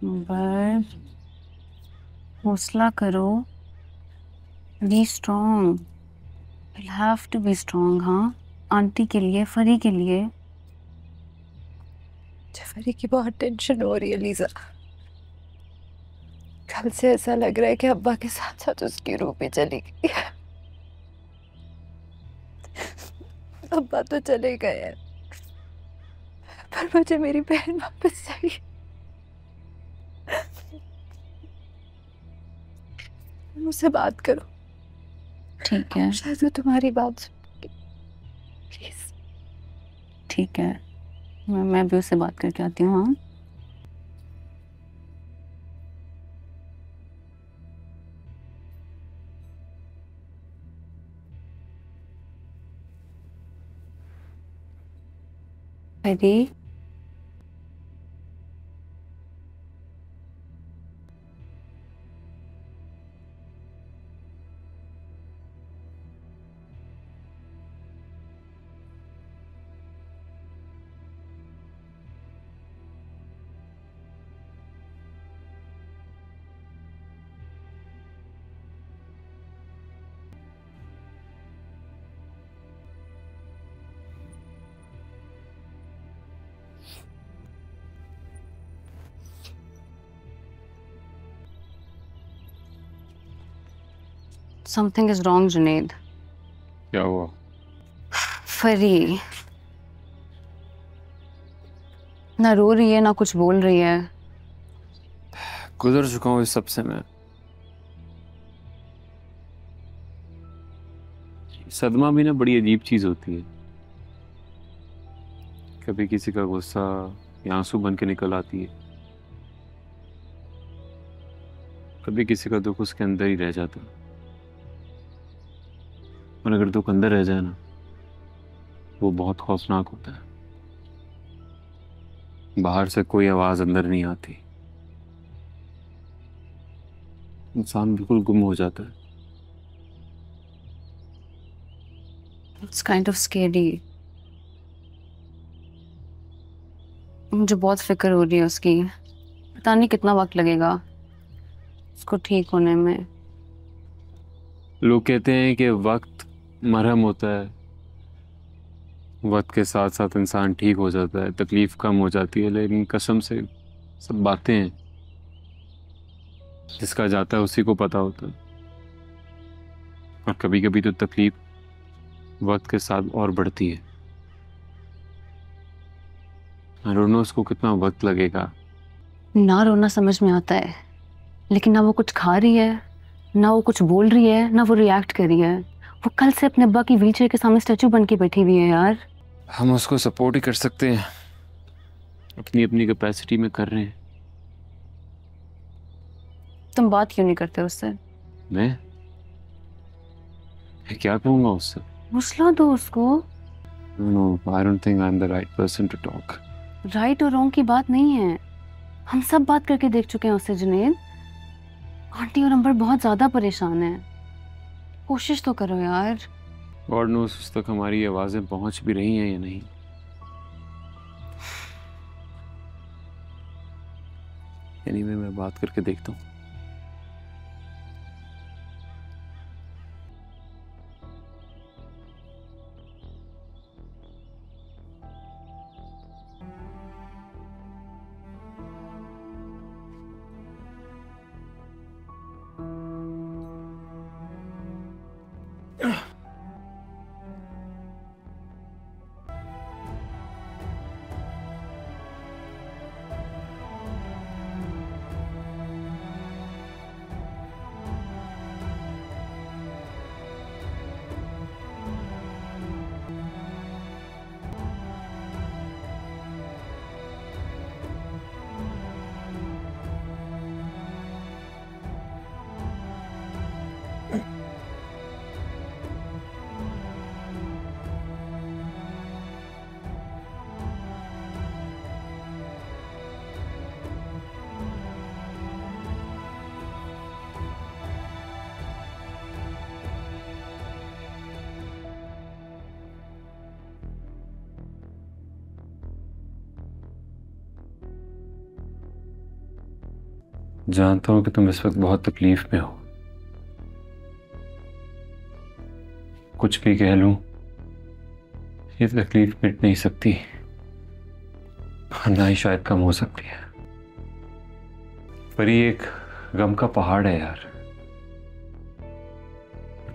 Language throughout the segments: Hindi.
बस हौसला करो। Be strong. You have to be strong. हाँ, आंटी के लिए, फरी के लिए। फरी की बहुत टेंशन हो रही है लीजा। कल से ऐसा लग रहा है कि अब्बा के साथ साथ उसकी रूह भी चली गई है। अब्बा तो चले गए हैं, पर मुझे मेरी बहन वापस चाहिए। मुझसे बात करो। ठीक है, शायद वो तुम्हारी बात सुनेगी। प्लीज। ठीक है। मैं भी उससे बात करके आती हूँ। हाँ, फरी। Something is wrong Junaid. क्या हुआ? फरी ना रो रही है ना कुछ बोल रही है। गुजर चुका हूँ इस सब से मैं। सदमा भी ना बड़ी अजीब चीज होती है। कभी किसी का गुस्सा या आंसू बन के निकल आती है, कभी किसी का दुख उसके अंदर ही रह जाता है। और अगर दुख अंदर रह जाए ना, वो बहुत खौफनाक होता है। बाहर से कोई आवाज अंदर नहीं आती, इंसान बिल्कुल गुम हो जाता है। It's kind of scary. मुझे बहुत फिक्र हो रही है उसकी। पता नहीं कितना वक्त लगेगा उसको ठीक होने में। लोग कहते हैं कि वक्त मरहम होता है, वक्त के साथ साथ इंसान ठीक हो जाता है, तकलीफ कम हो जाती है, लेकिन कसम से सब बातें हैं, जिसका जाता है उसी को पता होता है। और कभी कभी तो तकलीफ वक्त के साथ और बढ़ती है। आई डोंट नो उसको कितना वक्त लगेगा। ना रोना समझ में आता है, लेकिन ना वो कुछ खा रही है, ना वो कुछ बोल रही है, ना वो रिएक्ट कर रही है। वो कल से अपने अब्बा की व्हीलचेयर के सामने स्टैचू बन के बैठी हुई है यार। हम उसको सपोर्ट ही कर सकते हैं, अपनी अपनी कैपेसिटी में कर रहे हैं। तुम बात क्यों नहीं करते उससे? मैं क्या कहूंगा उससे? हौसला दो उसको। No, I don't think I am the right person to talk. Right और रॉन्ग की बात नहीं है। हम सब बात करके देख चुके हैं उससे जुनेद। आंटी और अंबर बहुत ज्यादा परेशान है। कोशिश तो करो यार। गॉड नोस उस तक हमारी आवाजें पहुंच भी रही हैं या नहीं। एनीवे, मैं बात करके देखता हूँ। जानता हूं कि तुम इस वक्त बहुत तकलीफ में हो। कुछ भी कह लूं, ये तकलीफ मिट नहीं सकती, ना ही शायद कम हो सकती है। पर ये एक गम का पहाड़ है यार,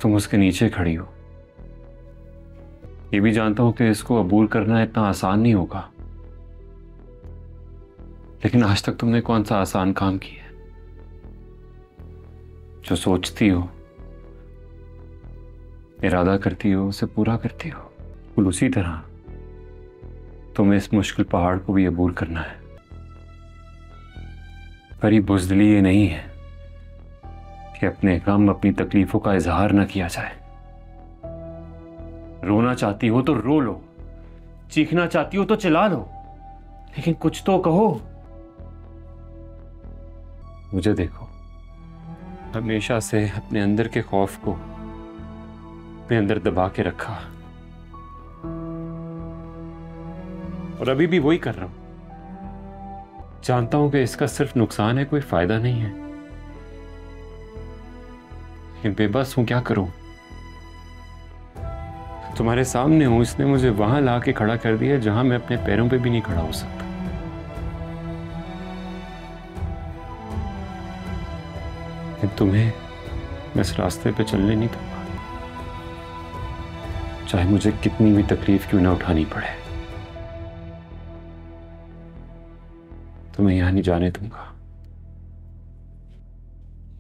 तुम उसके नीचे खड़ी हो। ये भी जानता हूं कि इसको अबूर करना इतना आसान नहीं होगा, लेकिन आज तक तुमने कौन सा आसान काम किया है? जो सोचती हो, इरादा करती हो, उसे पूरा करती हो। बिल्कुल उसी तरह तुम्हें इस मुश्किल पहाड़ को भी अबूर करना है। पर ये बुज़दिली ये नहीं है कि अपने गम, अपनी तकलीफों का इजहार ना किया जाए। रोना चाहती हो तो रो लो, चीखना चाहती हो तो चिल्ला लो, लेकिन कुछ तो कहो। मुझे देखो, हमेशा से अपने अंदर के खौफ को अपने अंदर दबा के रखा, और अभी भी वही कर रहा हूं। जानता हूं कि इसका सिर्फ नुकसान है, कोई फायदा नहीं है, लेकिन बेबस हूं, क्या करूं। तुम्हारे सामने हूं, इसने मुझे वहां ला के खड़ा कर दिया जहां मैं अपने पैरों पे भी नहीं खड़ा हो सकता। लेकिन तुम्हें मैं इस रास्ते पे चलने नहीं दूंगा, चाहे मुझे कितनी भी तकलीफ क्यों ना उठानी पड़े। तुम्हें यहां नहीं जाने दूंगा,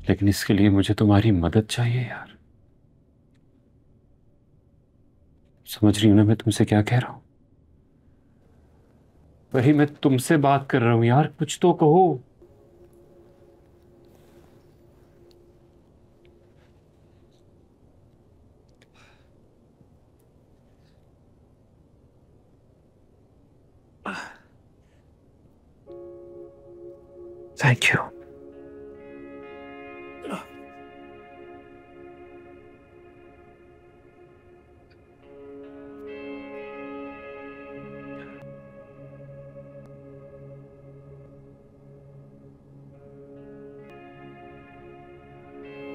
लेकिन इसके लिए मुझे तुम्हारी मदद चाहिए यार। समझ रही हूं ना मैं तुमसे क्या कह रहा हूं? वही मैं तुमसे बात कर रहा हूं यार, कुछ तो कहो। Thank you.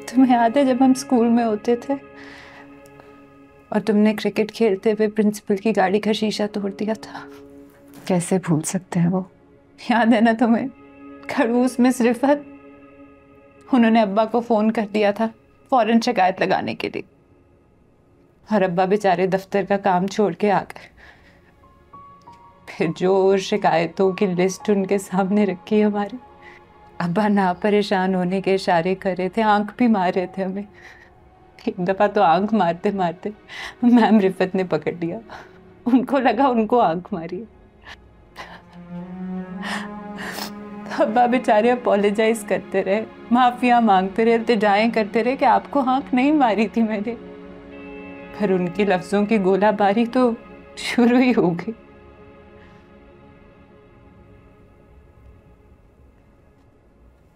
तुम्हें याद है जब हम स्कूल में होते थे और तुमने क्रिकेट खेलते हुए प्रिंसिपल की गाड़ी का शीशा तोड़ दिया था? कैसे भूल सकते हैं वो? याद है ना तुम्हें? खड़ूस मिस रिफत, उन्होंने अब्बा को फोन कर दिया था फौरन शिकायत लगाने के लिए, और अब्बा बेचारे दफ्तर का काम छोड़ के आ गए। फिर जो शिकायतों की लिस्ट उनके सामने रखी हमारी, अब्बा ना परेशान होने के इशारे कर रहे थे, आंख भी मार रहे थे हमें। एक दफा तो आंख मारते मारते मैम रिफत ने पकड़ लिया, उनको लगा उनको आंख मारी। तो अब्बा बेचारे अपोलोजाइज करते रहे, माफिया मांगते रहे, इल्तिजाएं करते रहे कि आपको आंख नहीं मारी थी मैंने। पर उनकी लफ्जों की गोलाबारी तो शुरू ही हो गई।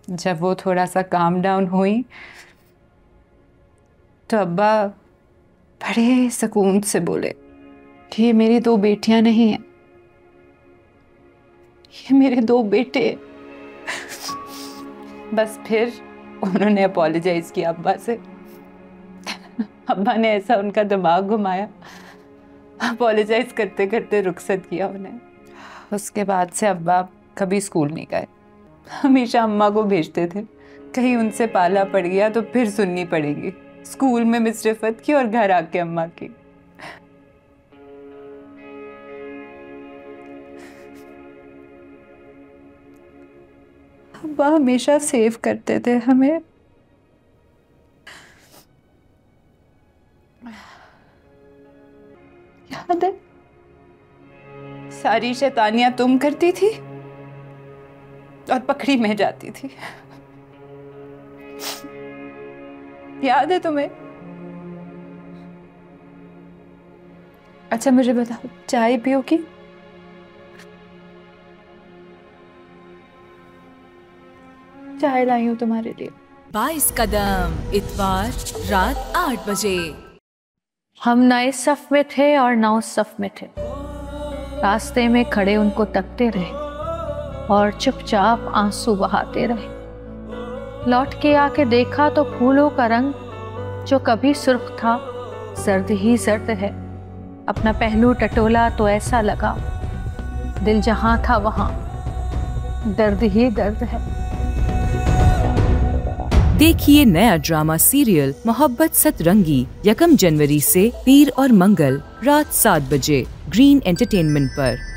जब वो थोड़ा सा काम डाउन हुई तो अब्बा बड़े सुकून से बोले कि ये मेरी 2 बेटियां नहीं हैं, ये मेरे 2 बेटे। बस फिर उन्होंने अपोलोजाइज किया अब्बा से। अब्बा ने ऐसा उनका दिमाग घुमाया, अपोलोजाइज करते करते रुखसत किया उन्हें। उसके बाद से अब्बा कभी स्कूल नहीं गए, हमेशा अम्मा को भेजते थे। कहीं उनसे पाला पड़ गया तो फिर सुननी पड़ेगी, स्कूल में मिस रिफत की और घर आके अम्मा की। अब्बा हमेशा सेव करते थे हमें। याद है सारी शैतानियां तुम करती थी और पकड़ी मैं जाती थी। याद है तुम्हें? अच्छा मुझे बताओ, चाय पियोगी? चाय लाई हूं तुम्हारे लिए। 22 कदम इतवार रात 8 बजे। हम नए सफ में थे और ना उस सफ में थे। रास्ते में खड़े उनको तकते रहे और चुपचाप आंसू बहाते रहे। लौट के आके देखा तो फूलों का रंग जो कभी सुर्ख था सर्द ही सर्द है। अपना पहलू टटोला तो ऐसा लगा दिल जहां था वहां दर्द ही दर्द है। देखिए नया ड्रामा सीरियल मोहब्बत सतरंगी 1 जनवरी से पीर और मंगल रात 7 बजे ग्रीन एंटरटेनमेंट पर।